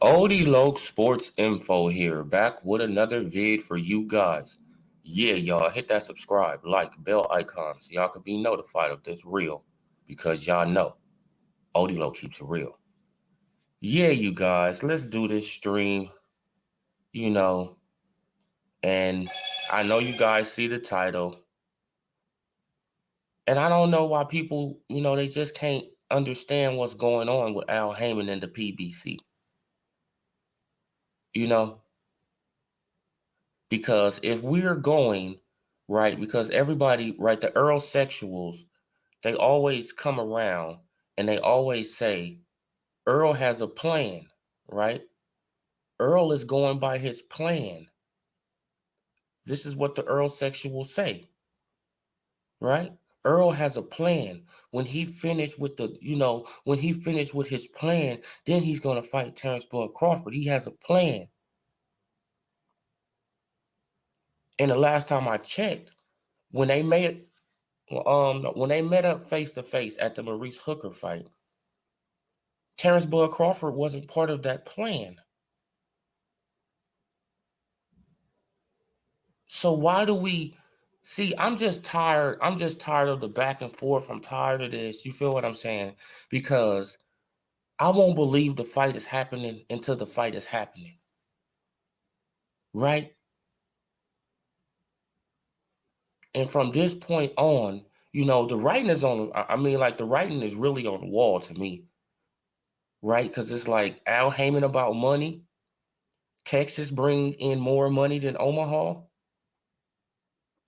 Odie Loke Sports Info here, back with another vid for you guys. Yeah, y'all, hit that subscribe, like, bell icon so y'all can be notified of this reel because y'all know Odie Loke keeps it real. Yeah, you guys, let's do this stream, you know, and I know you guys see the title, and I don't know why people, they just can't understand what's going on with Al Haymon and the PBC, you know? Because if we're going, right, because everybody, right, the Earl sexuals, they always come around and they always say, Earl has a plan, right? Earl is going by his plan. This is what the Earl sexuals say, right? Earl has a plan. When he finished with when he finished with his plan, then he's going to fight Terrence Bud Crawford. He has a plan. And the last time I checked, when they met up face to face at the Maurice Hooker fight, Terrence Bud Crawford wasn't part of that plan. So why do we see? I'm just tired. I'm just tired of the back and forth. I'm tired of this. You feel what I'm saying? Because I won't believe the fight is happening until the fight is happening. Right? And from this point on, the writing is on. The writing is really on the wall to me. Right? Because it's like Al Haymon about money. Texas bring in more money than Omaha.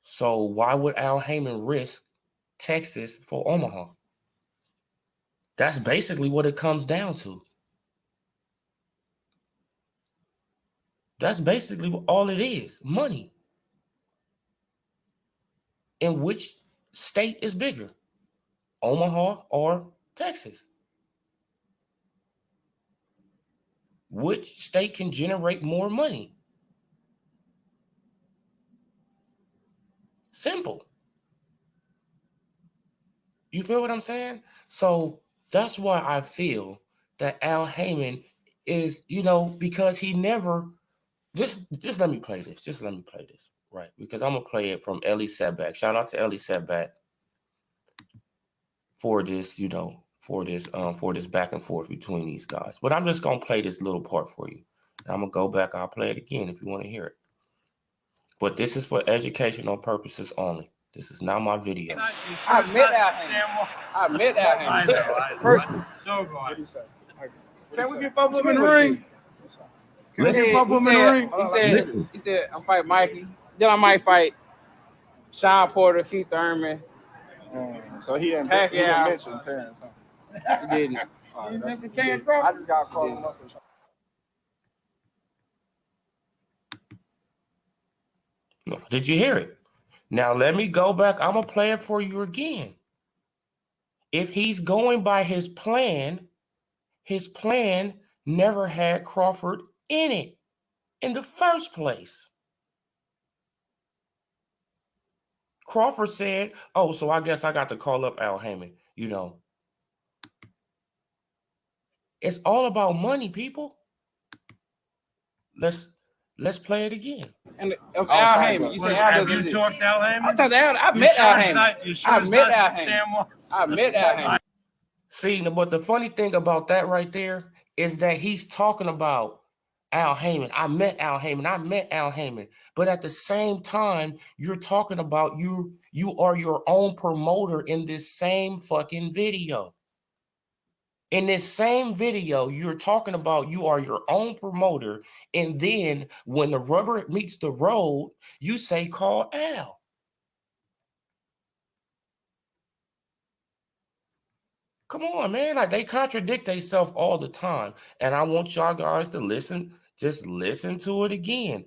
So why would Al Haymon risk Texas for Omaha? That's basically what it comes down to. That's basically all it is, money. And which state is bigger, Omaha or Texas? Which state can generate more money? Simple. You feel what I'm saying? So that's why I feel that Al Haymon is, because he never, just let me play this. Just let me play this, right? Because I'm going to play it from Ellie Setback. Shout out to Ellie Setback for this, for this back and forth between these guys. But I'm just going to play this little part for you. And I'm going to go back. I'll play it again if you want to hear it. But this is for educational purposes only. This is not my video. I met Al Haymon. First, so far. Can we get both of them in the ring? Can we get both of them in the ring? He said, I'm fighting Mikey. Then I might fight Sean Porter, Keith Thurman. So he didn't mention Terrence, huh? He didn't. He mentioned Terrence Crawford? I just got to call him up. Did you hear it? Now let me go back. I'm going to play it for you again. If he's going by his plan never had Crawford in it in the first place. Crawford said, oh, so I guess I got to call up Al Haymon, It's all about money, people. Let's play it again. And of Al Haymon, you say Al doesn't. Have you talked to Al Haymon? I talked to Al. I met Al Haymon. I met Al Haymon. See, but the funny thing about that right there is that he's talking about Al Haymon. I met Al Haymon. But at the same time, you're talking about you are your own promoter in this same fucking video. In this same video, you're talking about you are your own promoter. And then when the rubber meets the road, you say, call Al. Come on, man. Like, they contradict themselves all the time. And I want y'all guys to listen. Just listen to it again.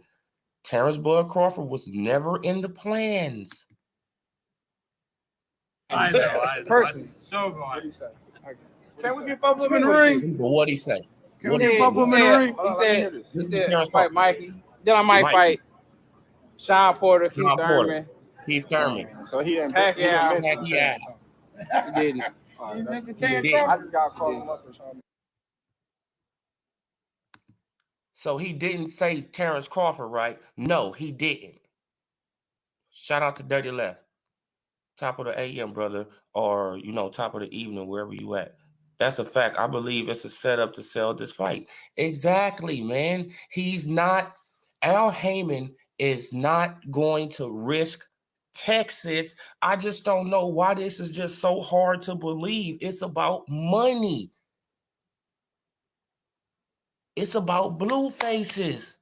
Terrence Bud Crawford was never in the plans. I know. Personally. So far. Can we get both of them in the ring? But what'd he say? Can we get both of them in the ring? He said, I'm fight Mikey. Then I might fight Sean Porter, Keith Thurman. So he didn't mention Terrence. He didn't. I just got to call him up or something. So he didn't say Terrence Crawford, right? No, he didn't. Shout out to Dirty Left. Top of the AM, brother, or, you know, top of the evening, wherever you at. That's a fact. I believe it's a setup to sell this fight. Exactly, man. He's not, Al Haymon is not going to risk Texas. I just don't know why this is just so hard to believe. It's about money. It's about blue faces.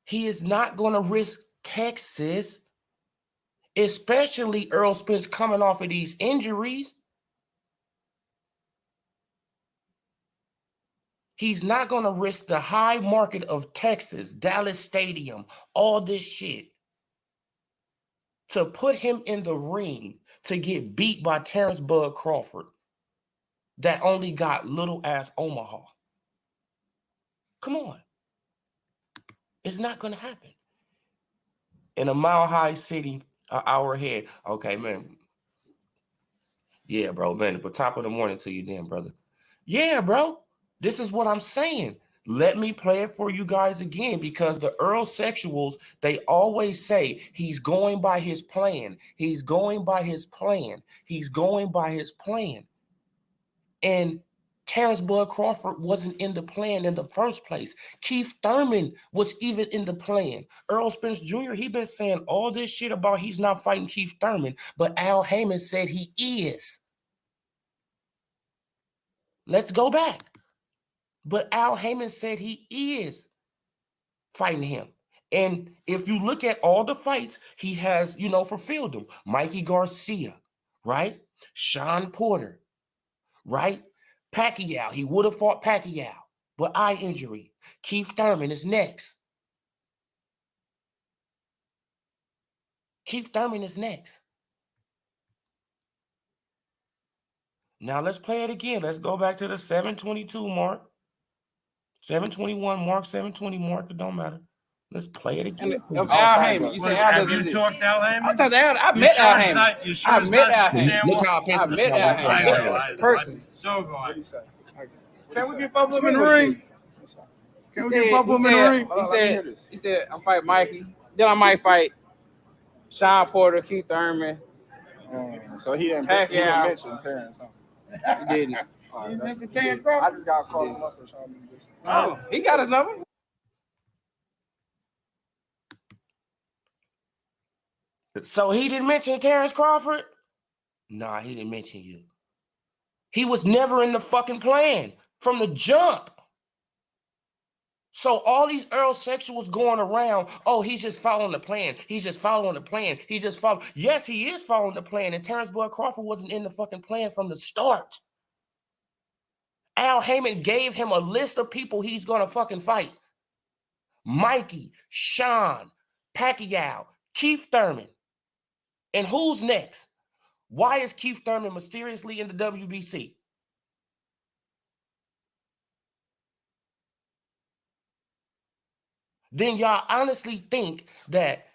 He is not going to risk Texas, especially Earl Spence coming off of these injuries. He's not going to risk the high market of Texas, Dallas Stadium, all this shit to put him in the ring to get beat by Terrence Bud Crawford that only got little ass Omaha. Come on. It's not going to happen. In a Mile High City, an hour ahead. Okay, man. Yeah, bro, man. But top of the morning to you then, brother. Yeah, bro. This is what I'm saying. Let me play it for you guys again, because the Earl Sexuals, they always say he's going by his plan. He's going by his plan. He's going by his plan. And Terrence Bud Crawford wasn't in the plan in the first place. Keith Thurman was even in the plan. Earl Spence Jr., he been saying all this shit about he's not fighting Keith Thurman, but Al Haymon said he is. Let's go back. But Al Haymon said he is fighting him. And if you look at all the fights he has, you know, fulfilled them. Mikey Garcia, right? Sean Porter, right? Pacquiao, he would have fought Pacquiao, but eye injury. Keith Thurman is next. Keith Thurman is next. Now let's play it again. Let's go back to the 722 mark. 721 mark, 720 mark, it don't matter. Let's play it again. Al Haymon. You say Al have you talked to Al Haymon? I talked to Al. I met Al Haymon. You sure it's not Look how I met Al Haymon. Personally. So have I. Can we get both of them in the ring? Can we get both of them in the ring? He said, I'm fighting Mikey. Then I might fight Sean Porter, Keith Thurman. So he didn't mention Terrence. He didn't. I just got called him up or something. Oh, he got his number. So he didn't mention Terrence Crawford? Nah, he didn't mention you. He was never in the fucking plan from the jump. So all these Earl Sexuals going around, oh, he's just following the plan. He's just following the plan. He just following. Yes, he is following the plan. And Terrence Bud Crawford wasn't in the fucking plan from the start. Al Haymon gave him a list of people he's going to fucking fight. Mikey, Sean, Pacquiao, Keith Thurman. And who's next? Why is Keith Thurman mysteriously in the WBC? Then y'all honestly think that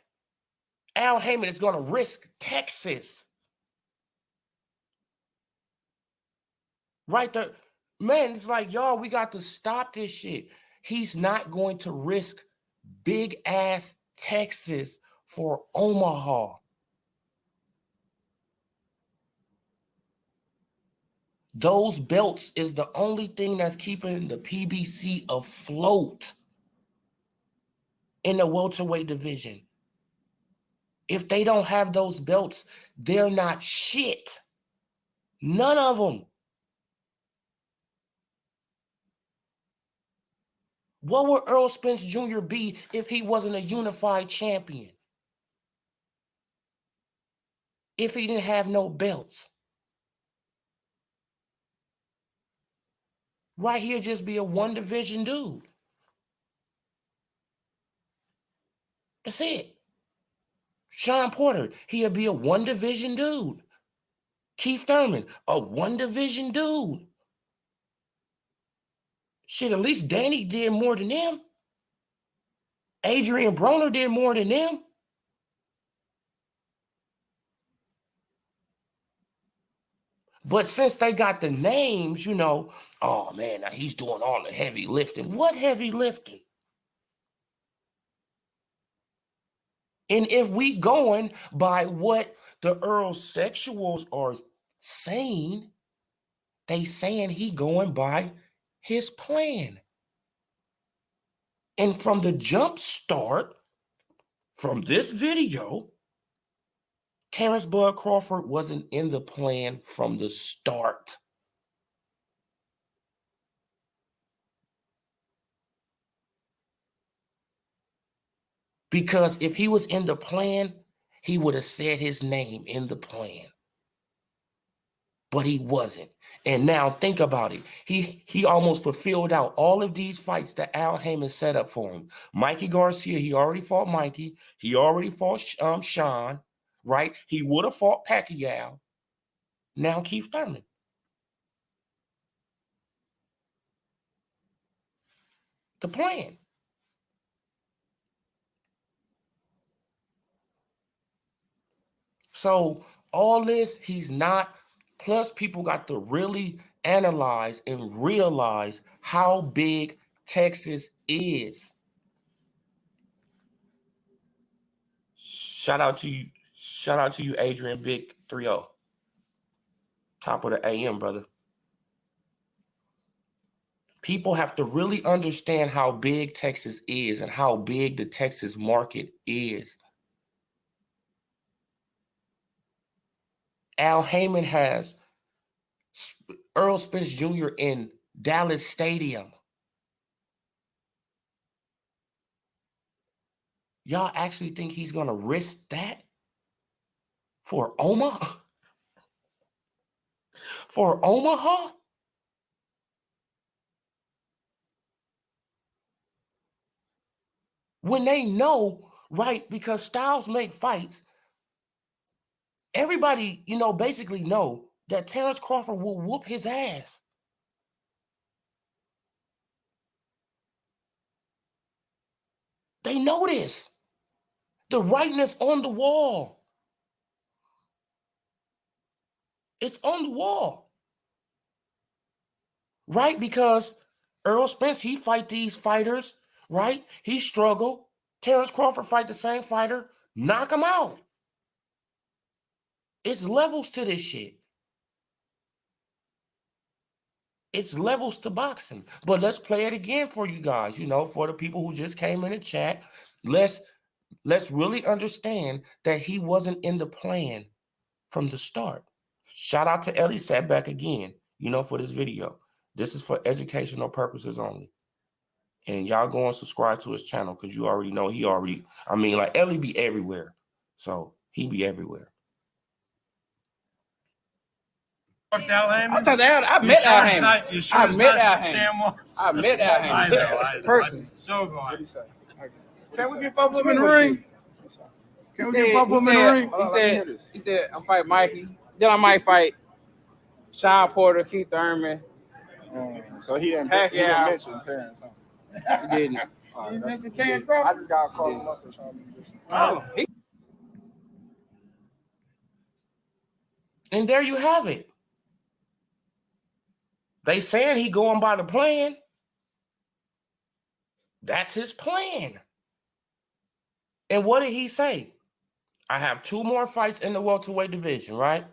Al Haymon is going to risk Texas? Right there. Man, it's like, y'all, we got to stop this shit. He's not going to risk big ass Texas for Omaha. Those belts is the only thing that's keeping the PBC afloat in the welterweight division. If they don't have those belts, they're not shit. None of them. What would Earl Spence Jr. be if he wasn't a unified champion? If he didn't have no belts? Right here, just be a one-division dude. That's it. Sean Porter, he'll be a one-division dude. Keith Thurman, a one-division dude. Shit, at least Danny did more than them. Adrian Broner did more than them. But since they got the names, oh man, now he's doing all the heavy lifting. What heavy lifting? And if we going by what the Earl sexuals are saying, they saying he going by his plan. And from the jump start, from this video, Terrence Bud Crawford wasn't in the plan from the start. Because if he was in the plan, he would have said his name in the plan. But he wasn't. And now think about it. He almost fulfilled out all of these fights that Al Haymon set up for him. Mikey Garcia, he already fought Mikey. He already fought Sean, right? He would have fought Pacquiao. Now Keith Thurman. The plan. So all this, he's not. Plus, people got to really analyze and realize how big Texas is. Shout out to you, Adrian Big 3-0. Top of the AM, brother. People have to really understand how big Texas is and how big the Texas market is. Al Haymon has Earl Spence Jr. in Dallas Stadium. Y'all actually think he's going to risk that for Omaha? For Omaha? When they know, right, because styles make fights, everybody, basically know that Terrence Crawford will whoop his ass. They know this. The writing is on the wall. It's on the wall. Right? Because Earl Spence, he fight these fighters, right? He struggle. Terrence Crawford fight the same fighter, knock him out. It's levels to this shit. It's levels to boxing. But let's play it again for you guys, for the people who just came in the chat. Let's really understand that he wasn't in the plan from the start. Shout out to Ellie Setback again, for this video. This is for educational purposes only. And y'all go and subscribe to his channel because you already know Ellie be everywhere. So he be everywhere. I talked to Al. I met Al Haymon. I met Al Haymon. I met Al Haymon. Person. Can we get both of them in the ring? Can we get both of them in the ring? He said, I'm fighting Mikey. Then I might fight Sean Porter, Keith Thurman. So he didn't mention Terrence. He didn't. He mentioned Terrence Crawford? I just got to call him up or something. And there you have it. They saying he going by the plan. That's his plan. And what did he say? I have 2 more fights in the welterweight division, right?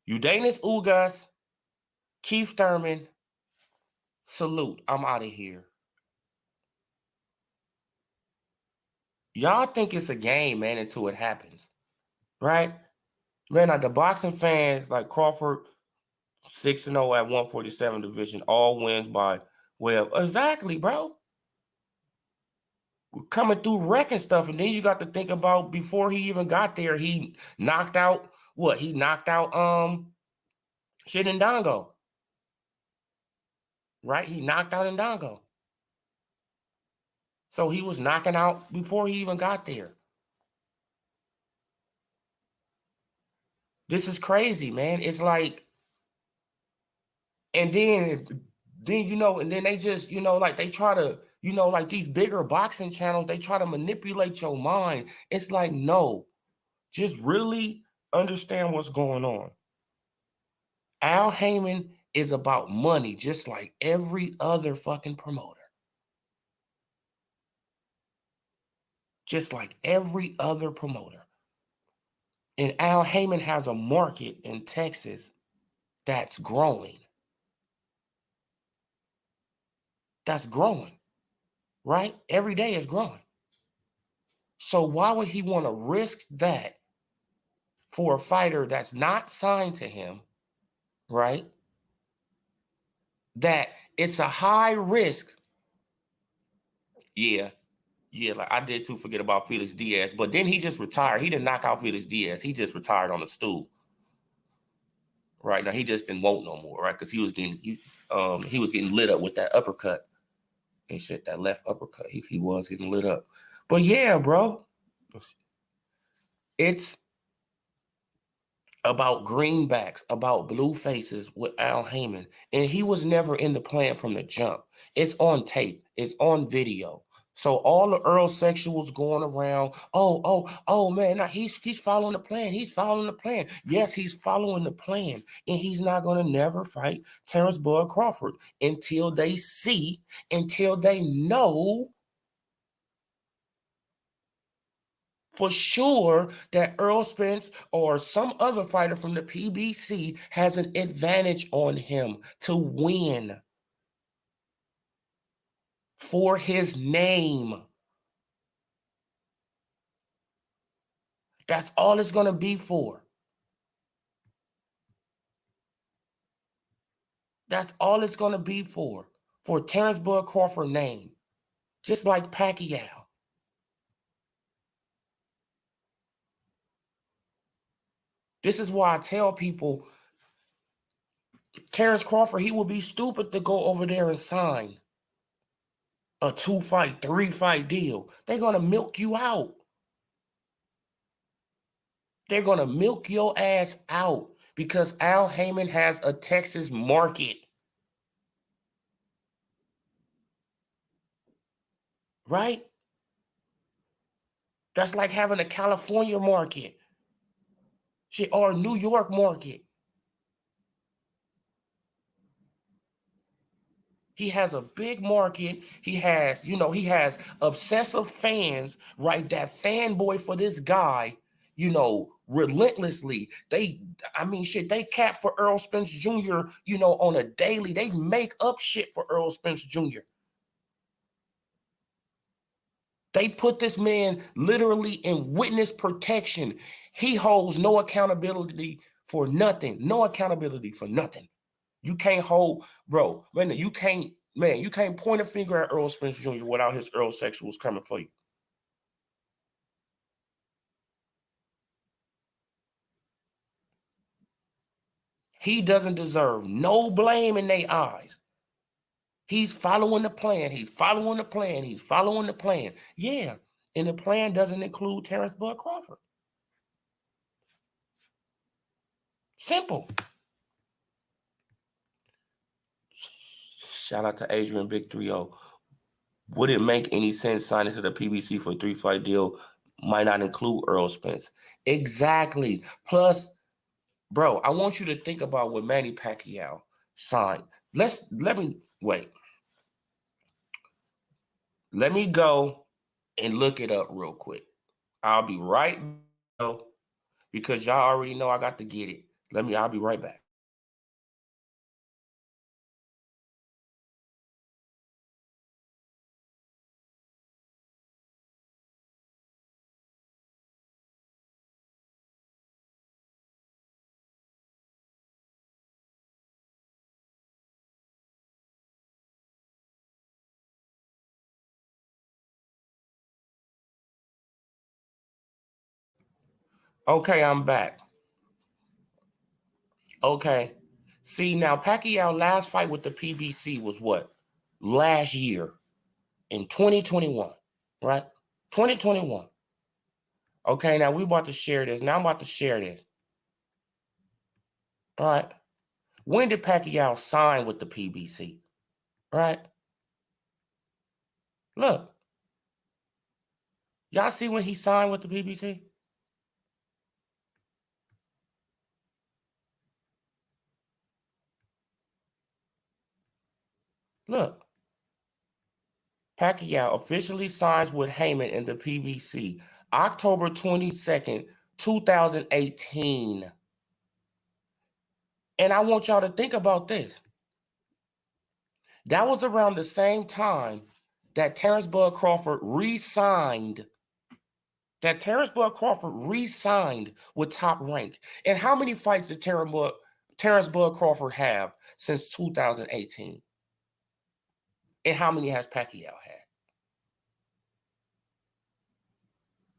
Udenis Ugas, Keith Thurman. Salute. I'm out of here. Y'all think it's a game, man, until it happens. Right? Man, like the boxing fans, like Crawford, 6-0 at 147 division, all wins by exactly, bro. We're coming through wrecking stuff, and then you got to think about before he even got there, he knocked out what? He knocked out Ndongo. Right? He knocked out Ndongo. So he was knocking out before he even got there. This is crazy, man. It's like, and then and then they just, like they try to, like these bigger boxing channels, they try to manipulate your mind. It's like, no, just really understand what's going on. Al Haymon is about money, just like every other fucking promoter. Just like every other promoter. And Al Haymon has a market in Texas that's growing. That's growing, right? Every day is growing. So why would he want to risk that for a fighter that's not signed to him, right? That it's a high risk. Yeah, like I did too forget about Felix Diaz, but then he just retired. He didn't knock out Felix Diaz. He just retired on the stool. Right now, he just didn't want no more, right? Because he was getting lit up with that uppercut and shit. That left uppercut, he was getting lit up. But yeah, bro, it's about greenbacks, about blue faces with Al Haymon, and he was never in the plan from the jump. It's on tape. It's on video. So all the Earl sexuals going around, oh man, now he's following the plan. He's following the plan. Yes, he's following the plan, and he's not gonna never fight Terrence Bud Crawford until they know for sure that Earl Spence or some other fighter from the PBC has an advantage on him to win for his name. That's all it's going to be for. That's all it's going to be for Terrence Bud Crawford name, just like Pacquiao. This is why I tell people, Terrence Crawford, he would be stupid to go over there and sign a 2-fight, 3-fight deal. They're going to milk you out. They're going to milk your ass out because Al Haymon has a Texas market. Right? That's like having a California market or a New York market. He has a big market. He has obsessive fans, right? That fanboy for this guy, relentlessly. They cap for Earl Spence Jr., on a daily. They make up shit for Earl Spence Jr. They put this man literally in witness protection. He holds no accountability for nothing. No accountability for nothing. You can't hold, bro. Man, you can't point a finger at Earl Spence Jr. without his Earl sexuals coming for you. He doesn't deserve no blame in their eyes. He's following the plan. He's following the plan. He's following the plan. Yeah, and the plan doesn't include Terrence Bud Crawford. Simple. Shout out to Adrian Big 3-0. Would it make any sense signing to the PBC for a 3-fight deal might not include Earl Spence? Exactly. Plus, bro, I want you to think about what Manny Pacquiao signed. Let me go and look it up real quick. I'll be right back because y'all already know I got to get it. I'll be right back. Okay, I'm back. Okay. See, now Pacquiao last fight with the PBC was what? Last year in 2021, right? 2021. Okay, now we're about to share this. Now I'm about to share this. All right. When did Pacquiao sign with the PBC? Right? Look. Y'all see when he signed with the PBC? Look. Pacquiao officially signs with Haymon in the PBC October 22nd, 2018. And I want y'all to think about this. That was around the same time that Terrence Bud Crawford re-signed. With Top Rank. And how many fights did Terrence Bud Crawford have since 2018? And how many has Pacquiao had?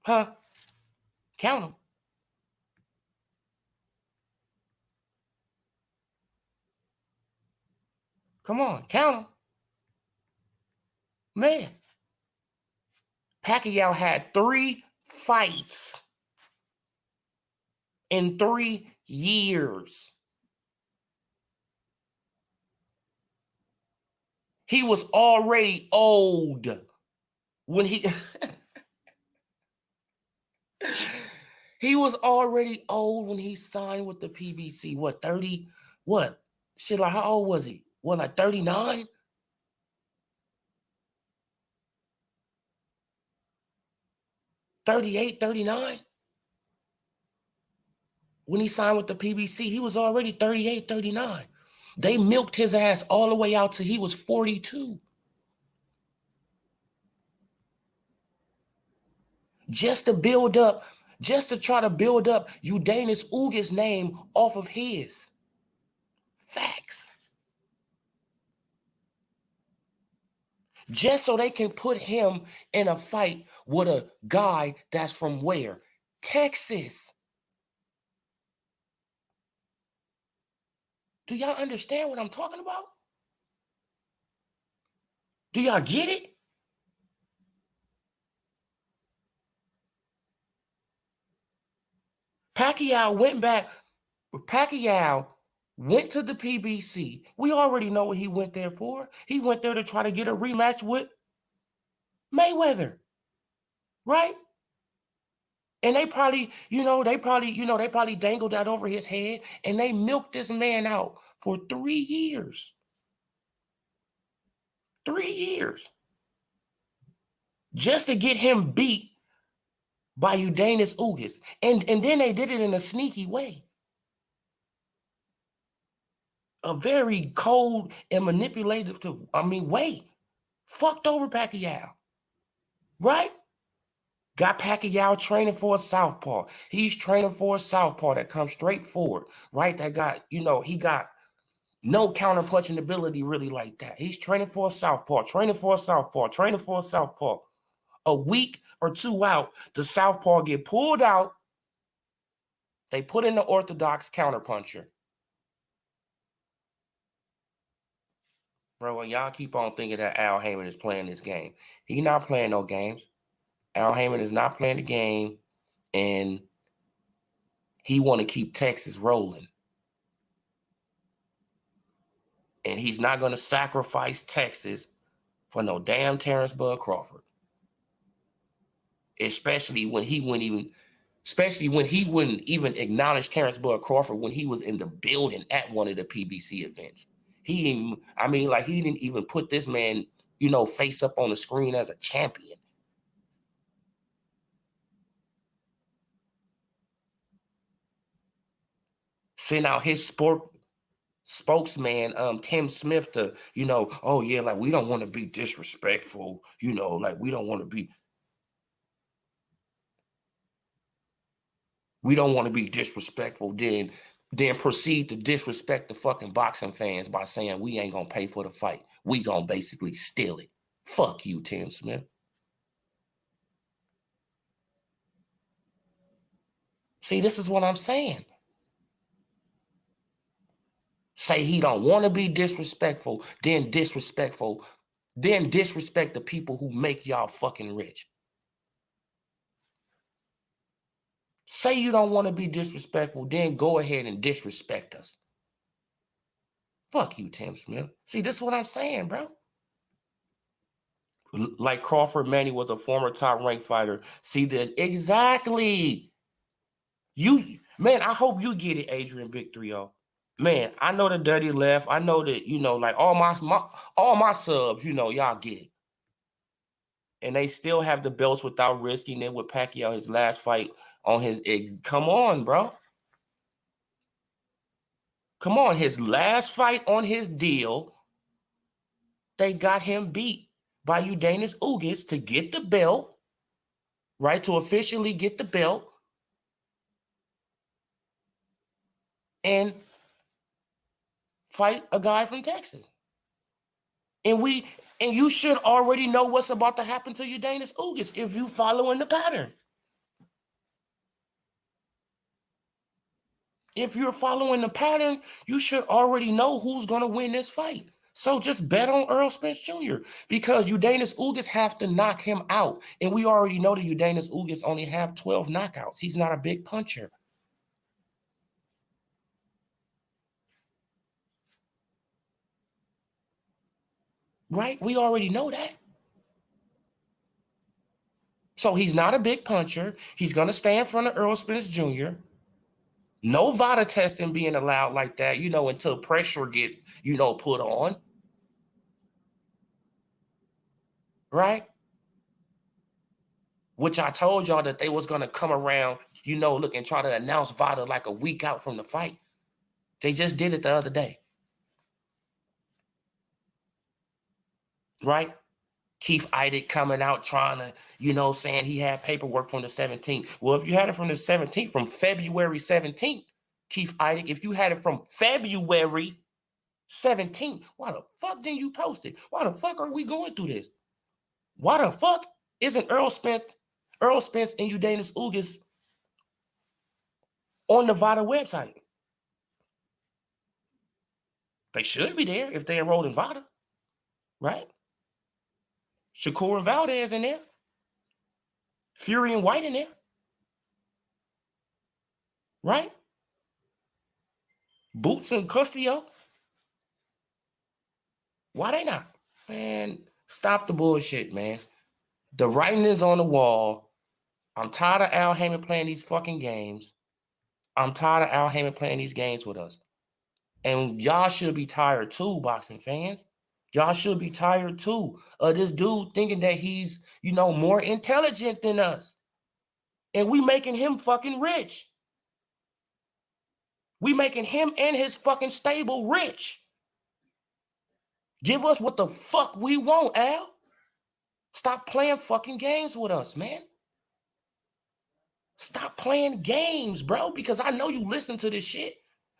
Huh? Count them. Come on, count them. Man, Pacquiao had 3 fights in 3 years. He was already old when he he was already old when he signed with the PBC. What, 30? What? Shit, like how old was he? What, like 39? 38, 39? When he signed with the PBC, he was already 38, 39. They milked his ass all the way out till he was 42. Just to try to build up Udanis Ugas' name off of his. Facts. Just so they can put him in a fight with a guy that's from where? Texas. Do y'all understand what I'm talking about? Do y'all get it? Pacquiao went to the PBC. We already know what he went there for. He went there to try to get a rematch with Mayweather. Right? And they probably dangled that over his head and they milked this man out for 3 years. 3 years. Just to get him beat by Udanis Ugas. And then they did it in a sneaky way. A very cold and manipulative way. Fucked over Pacquiao. Right? Got Pacquiao training for a southpaw. He's training for a southpaw that comes straight forward. Right? That got, he got no counter-punching ability really like that. He's training for a southpaw, training for a southpaw, training for a southpaw. A week or 2 out, the southpaw get pulled out. They put in the orthodox counterpuncher. Bro, y'all keep on thinking that Al Haymon is playing this game. He's not playing no games. Al Haymon is not playing the game, and he want to keep Texas rolling. And he's not going to sacrifice Texas for no damn Terrence Bud Crawford. Especially when he wouldn't even acknowledge Terrence Bud Crawford when he was in the building at one of the PBC events. He didn't even put this man, face up on the screen as a champion. Sent out his spokesman, Tim Smith, to, oh yeah, like we don't want to be disrespectful, like we don't want to be disrespectful, then proceed to disrespect the fucking boxing fans by saying we ain't gonna pay for the fight. We gonna basically steal it. Fuck you, Tim Smith. See, this is what I'm saying. Say he don't want to be disrespectful, then disrespect the people who make y'all fucking rich. Say you don't want to be disrespectful, then go ahead and disrespect us. Fuck you, Tim Smith. See, this is what I'm saying, bro. Like Crawford Manny was a former top-ranked fighter. See that exactly. Man, I hope you get it, Adrian Big 3-0. Man, I know the dirty left. I know that, like all my subs, y'all get it. And they still have the belts without risking it with Pacquiao, his last fight on his come on, bro. Come on, his last fight on his deal, they got him beat by Udanis Ugas to get the belt, right? To officially get the belt. And fight a guy from Texas. And you should already know what's about to happen to Udanis Ugas if you following the pattern. If you're following the pattern, you should already know who's going to win this fight. So just bet on Earl Spence Jr. because Udanis Ugas have to knock him out. And we already know that Udanis Ugas only have 12 knockouts. He's not a big puncher. Right? We already know that. So he's not a big puncher. He's going to stay in front of Earl Spence Jr. No VADA testing being allowed like that, until pressure get, put on. Right? Which I told y'all that they was going to come around, look and try to announce VADA like a week out from the fight. They just did it the other day. Right? Keith Idec coming out trying to, saying he had paperwork from the 17th. Well, if you had it from the 17th, from February 17th, Keith Idec, if you had it from February 17th, why the fuck didn't you post it? Why the fuck are we going through this? Why the fuck isn't Earl Spence and Udanis Ugas on the VADA website? They should be there if they enrolled in VADA, right? Shakur and Valdez in there. Fury and White in there. Right? Boots and Castillo. Why they not? Man, stop the bullshit, man. The writing is on the wall. I'm tired of Al Haymon playing these fucking games. I'm tired of Al Haymon playing these games with us. And y'all should be tired too, boxing fans. Y'all should be tired too of this dude thinking that he's, more intelligent than us. And we making him fucking rich. We making him and his fucking stable rich. Give us what the fuck we want, Al. Stop playing fucking games with us, man. Stop playing games, bro, because I know you listen to this shit.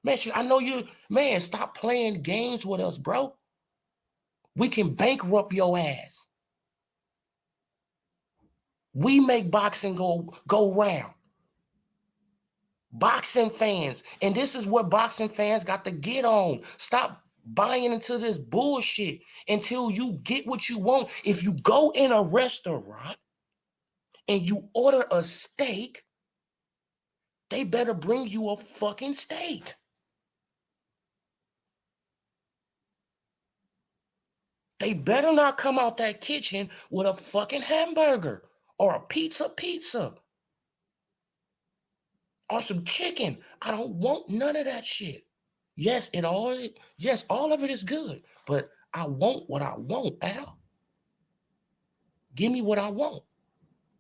Man, I know you, man, stop playing games with us, bro. We can bankrupt your ass. We make boxing go round. Boxing fans, and this is what boxing fans got to get on. Stop buying into this bullshit until you get what you want. If you go in a restaurant and you order a steak, they better bring you a fucking steak. They better not come out that kitchen with a fucking hamburger or a pizza or some chicken. I don't want none of that shit. Yes, all of it is good, but I want what I want, Al. Give me what I want.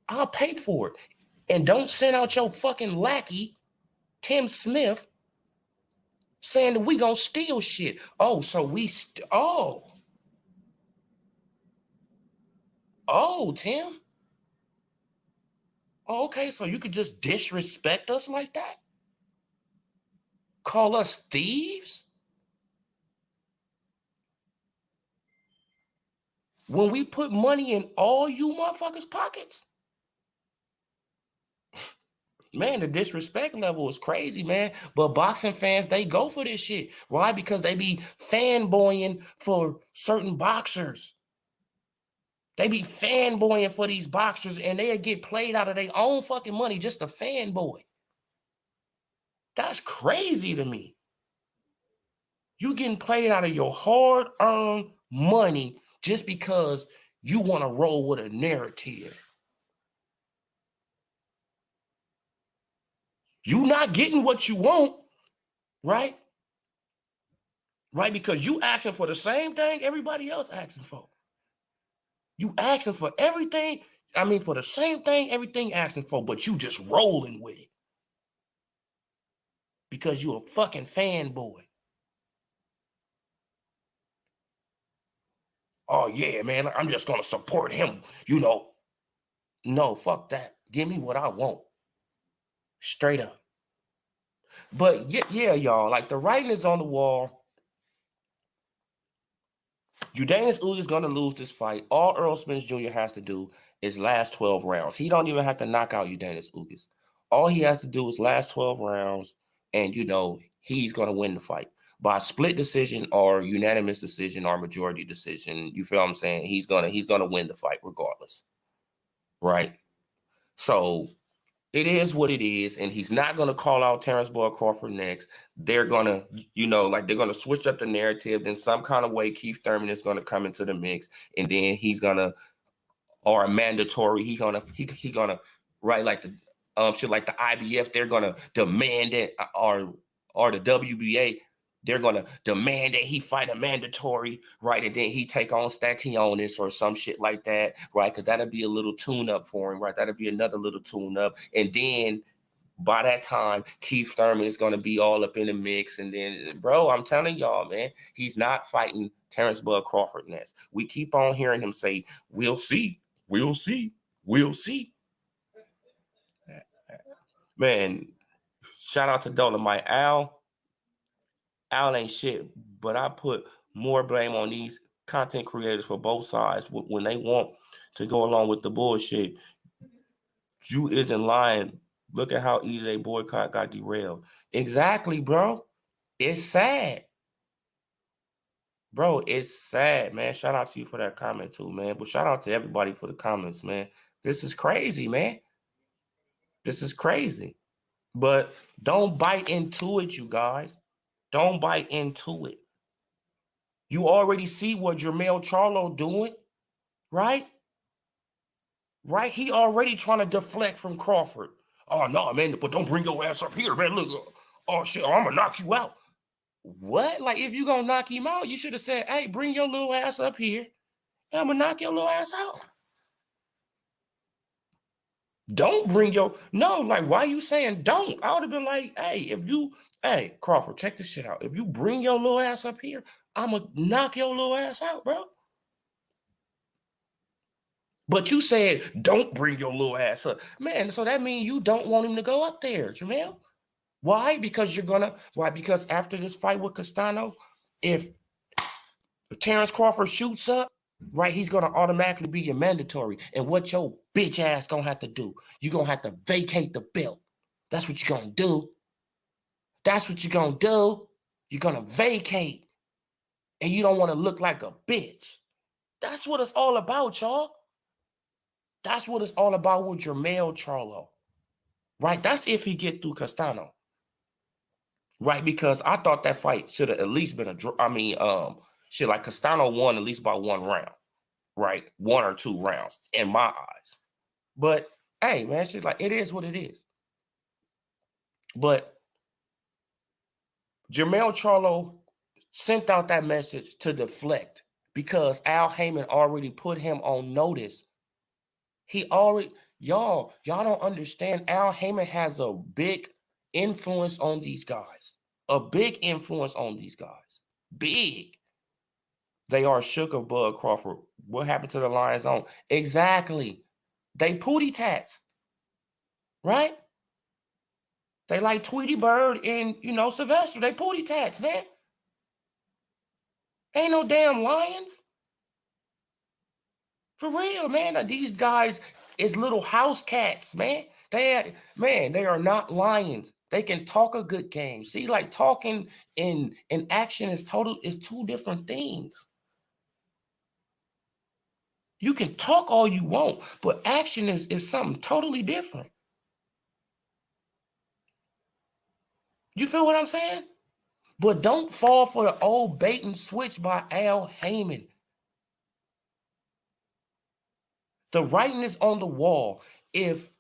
I'll pay for it. And don't send out your fucking lackey, Tim Smith, saying that we gonna steal shit. Oh, so Tim. Oh, okay, so you could just disrespect us like that? Call us thieves? When we put money in all you motherfuckers' pockets? Man, the disrespect level is crazy, man. But boxing fans, they go for this shit. Why? Because they be fanboying for certain boxers. They be fanboying for these boxers and they'll get played out of their own fucking money just to fanboy. That's crazy to me. You getting played out of your hard-earned money just because you want to roll with a narrative. You not getting what you want, right? right? Because you asking for the same thing everybody else asking for. You asking for everything, for the same thing everything asking for, but you just rolling with it. Because you a fucking fanboy. Oh yeah, man, I'm just gonna support him, No, fuck that. Give me what I want. Straight up. But yeah, y'all, like the writing is on the wall. Udanis Uzi is going to lose this fight. All Earl Spence Jr. has to do is last 12 rounds. He don't even have to knock out Udanis Uzi. All he has to do is last 12 rounds, and, he's going to win the fight. By split decision or unanimous decision or majority decision, you feel what I'm saying? He's gonna win the fight regardless. Right? So it is what it is, and he's not going to call out Terrence Bud Crawford next. They're going to, they're going to switch up the narrative. Then some kind of way Keith Thurman is going to come into the mix, and then he's going to, or a mandatory, he gonna right, like the shit like the IBF, they're going to demand it, or the WBA, they're going to demand that he fight a mandatory, right? And then he take on Stationis or some shit like that, right? Because that'll be a little tune-up for him, right? That'll be another little tune-up. And then by that time, Keith Thurman is going to be all up in the mix. And then, bro, I'm telling y'all, man, he's not fighting Terrence Bud Crawford next. We keep on hearing him say, we'll see, we'll see, we'll see. Man, shout out to Dolomite Al ain't shit, but I put more blame on these content creators for both sides when they want to go along with the bullshit. You isn't lying. Look at how EJ boycott got derailed. Exactly, bro. It's sad. Bro, it's sad, man. Shout out to you for that comment too, man. But shout out to everybody for the comments, man. This is crazy, man. This is crazy. But don't bite into it, you guys. Don't bite into it. You already see what Jermell Charlo doing, right? Right? He already trying to deflect from Crawford. Oh, no, man, but don't bring your ass up here, man. Look, oh, shit, I'm going to knock you out. What? Like, if you going to knock him out, you should have said, hey, bring your little ass up here, and I'm going to knock your little ass out. Don't bring your... No, like, why are you saying don't? I would have been like, hey, Crawford, check this shit out. If you bring your little ass up here, I'm going to knock your little ass out, bro. But you said, don't bring your little ass up. Man, so that means you don't want him to go up there, Jermell. Why? Because because after this fight with Castano, if Terrence Crawford shoots up, right, he's going to automatically be your mandatory. And what your bitch ass going to have to do? You're going to have to vacate the belt. That's what you're going to do. That's what you're going to do. You're going to vacate. And you don't want to look like a bitch. That's what it's all about, y'all. That's what it's all about with Jermell Charlo. Right? That's if he get through Castano. Right? Because I thought that fight should have at least been like Castano won at least by one round. Right? 1 or 2 rounds in my eyes. But hey, man, shit, like, it is what it is. But Jermell Charlo sent out that message to deflect because Al Haymon already put him on notice. Y'all don't understand. Al Haymon has a big influence on these guys. A big influence on these guys. Big. They are shook of Bud Crawford. What happened to the Lions on? Exactly. They pootie tats. Right? They like Tweety Bird and, Sylvester. They pootie tats, man. Ain't no damn lions. For real, man. These guys is little house cats, man. They are not lions. They can talk a good game. See, like talking and action is two different things. You can talk all you want, but action is something totally different. You feel what I'm saying? But don't fall for the old bait and switch by Al Haymon. The writing is on the wall. If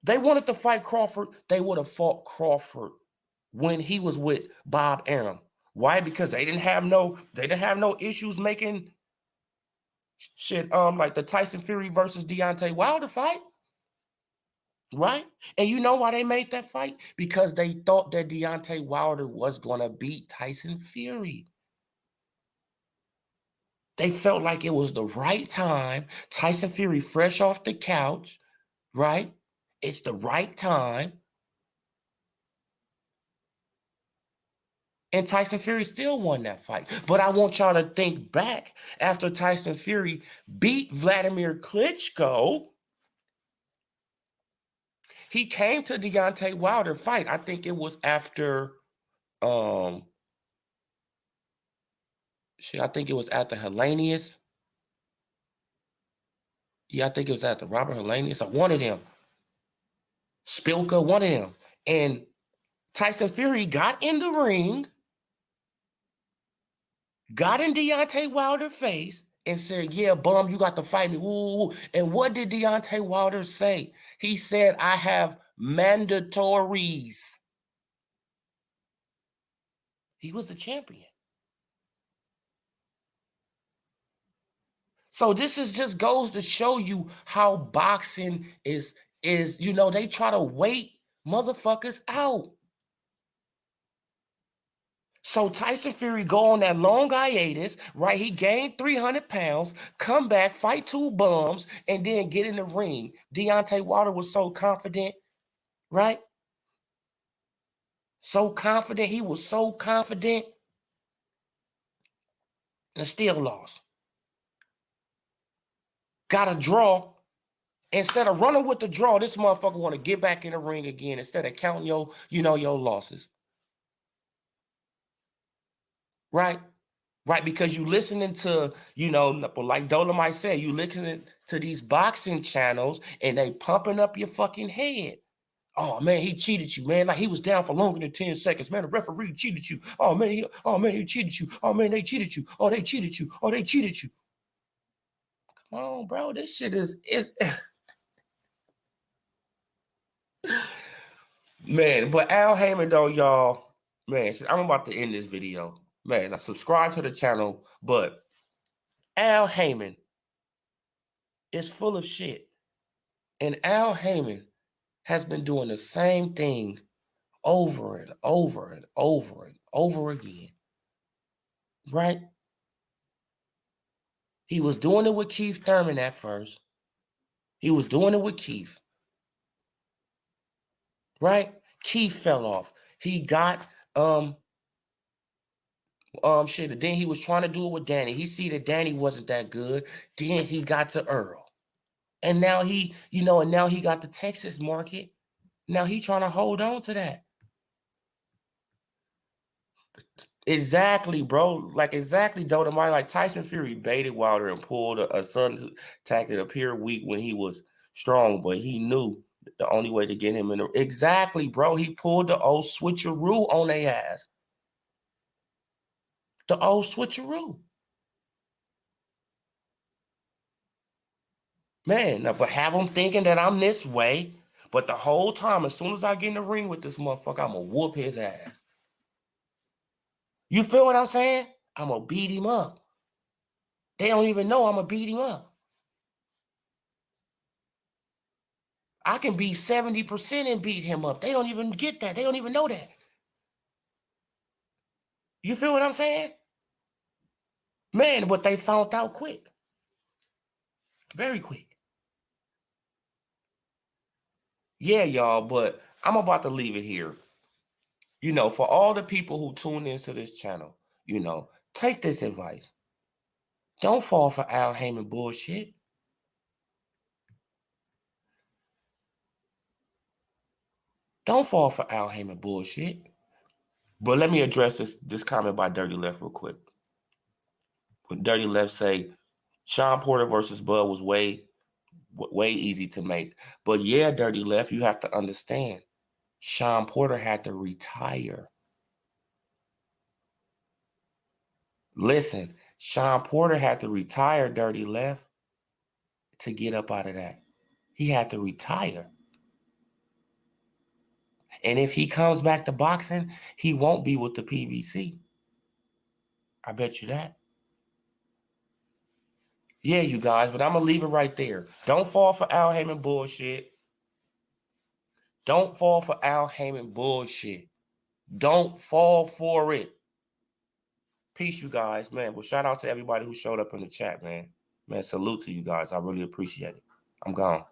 they wanted to fight Crawford, they would have fought Crawford when he was with Bob Arum. Why? Because they didn't have no issues making shit like the Tyson Fury versus Deontay Wilder fight. Right? And you know why they made that fight? Because they thought that Deontay Wilder was gonna beat Tyson Fury. They felt like it was the right time. Tyson Fury fresh off the couch, right? It's the right time. And Tyson Fury still won that fight. But I want y'all to think back after Tyson Fury beat Vladimir Klitschko. He came to Deontay Wilder fight. I think it was after I think it was after Hellenius. Yeah, I think it was after Robert Hellenius. I wanted him. Spilka, one of them. And Tyson Fury got in the ring, got in Deontay Wilder's face, and said, yeah, bum, you got to fight me. Ooh. And what did Deontay Wilder say? He said, I have mandatories. He was a champion. So this is just goes to show you how boxing is, they try to wait motherfuckers out. So Tyson Fury go on that long hiatus, right? He gained 300 pounds, come back, fight two bums, and then get in the ring. Deontay Wilder was so confident, right? So confident. He was so confident and still lost. Got a draw. Instead of running with the draw, this motherfucker want to get back in the ring again instead of counting your losses. Right? Right, because you listening to, like Dolomite said, you listening to these boxing channels and they pumping up your fucking head. Oh man, he cheated you, man. Like he was down for longer than 10 seconds. Man, the referee cheated you. Oh man, he cheated you. Oh man, they cheated you. Oh, they cheated you. Oh, they cheated you. Come on, bro. This shit is man, but Al Haymon though, y'all, man, I'm about to end this video. Man, I subscribe to the channel, but Al Haymon is full of shit. And Al Haymon has been doing the same thing over and over and over and over again. Right? He was doing it with Keith Thurman at first. He was doing it with Keith. Right? Keith fell off. He got shit. Then he was trying to do it with Danny. He see that Danny wasn't that good. Then he got to Earl. And now he got the Texas market. Now he trying to hold on to that. Exactly, bro. Like exactly, Dolomite. Like Tyson Fury baited Wilder and pulled a sudden attack that appeared weak when he was strong, but he knew the only way to get him in the exactly, bro. He pulled the old switcheroo on their ass. The old switcheroo. Man, but have them thinking that I'm this way. But the whole time, as soon as I get in the ring with this motherfucker, I'm gonna whoop his ass. You feel what I'm saying? I'm gonna beat him up. They don't even know I'm gonna beat him up. I can be 70% and beat him up. They don't even get that. They don't even know that. You feel what I'm saying? Man, but they found out quick. Very quick. Yeah, y'all, but I'm about to leave it here. For all the people who tune into this channel, take this advice. Don't fall for Al Haymon bullshit. Don't fall for Al Haymon bullshit. But let me address this comment by Dirty Left real quick. When Dirty Left say Sean Porter versus Bud was way easy to make. But yeah, Dirty Left, you have to understand. Sean Porter had to retire. Listen, Sean Porter had to retire, Dirty Left, to get up out of that. He had to retire. And if he comes back to boxing, he won't be with the PBC. I bet you that. Yeah, you guys, but I'm going to leave it right there. Don't fall for Al Haymon bullshit. Don't fall for Al Haymon bullshit. Don't fall for it. Peace, you guys. Man, well, shout out to everybody who showed up in the chat, man. Man, salute to you guys. I really appreciate it. I'm gone.